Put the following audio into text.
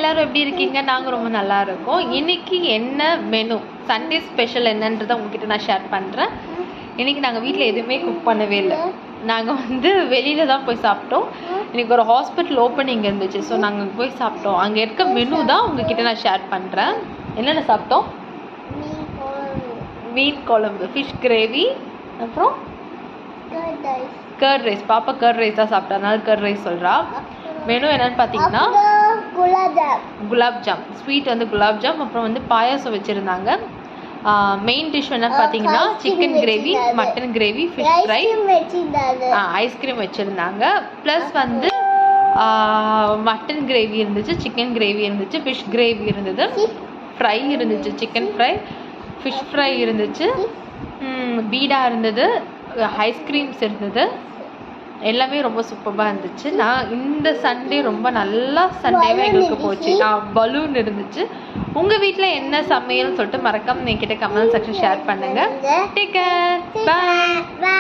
எல்லாரும் எப்படி இருக்கீங்க? நாங்கள் ரொம்ப நல்லா இருக்கோம். இன்னைக்கு என்ன மெனு, சண்டே ஸ்பெஷல் என்னன்றதை உங்ககிட்ட நான் ஷேர் பண்ணுறேன். இன்னைக்கு நாங்கள் வீட்டில் எதுவுமே குக் பண்ணவே இல்லை. நாங்கள் வெளியில தான் போய் சாப்பிட்டோம். இன்னைக்கு ஒரு ஹாஸ்பிட்டல் ஓப்பனிங் இருந்துச்சு. ஸோ நாங்கள் போய் சாப்பிட்டோம். அங்கே இருக்க மெனு தான் உங்ககிட்ட நான் ஷேர் பண்ணுறேன். என்னென்ன சாப்பிட்டோம்? மீன் குழம்பு, ஃபிஷ் கிரேவி, அப்புறம் கர்ட் ரைஸ். பாப்பா கர்ட் ரைஸ் தான் சாப்பிட்டா, அதனால கர்ட் ரைஸ் சொல்கிறா. மெனு என்னன்னு பார்த்தீங்கன்னா gulab jam sweet, gulab jam, அப்புறம் பாயாசம் வச்சுருந்தாங்க. மெயின் டிஷ் என்னன்னு பார்த்தீங்கன்னா chicken gravy, mutton gravy, fish fry, ice cream வச்சுருந்தாங்க. ப்ளஸ் மட்டன் கிரேவி இருந்துச்சு, சிக்கன் கிரேவி இருந்துச்சு, ஃபிஷ் கிரேவி இருந்தது, ஃப்ரை இருந்துச்சு, சிக்கன் ஃப்ரை, ஃபிஷ் ஃப்ரை இருந்துச்சு, பீடா இருந்தது, ஐஸ்கிரீம்ஸ் இருந்தது. எல்லாமே ரொம்ப சூப்பராக இருந்துச்சு. நான் இந்த சண்டே ரொம்ப நல்லா சண்டேவே எங்களுக்கு போச்சு. பலூன் இருந்துச்சு. உங்கள் வீட்டில் என்ன சமையல்னு சொல்லிட்டு மறக்காம என்கிட்ட கமெண்ட் செக்ஷன் ஷேர் பண்ணுங்கள். Take care, by.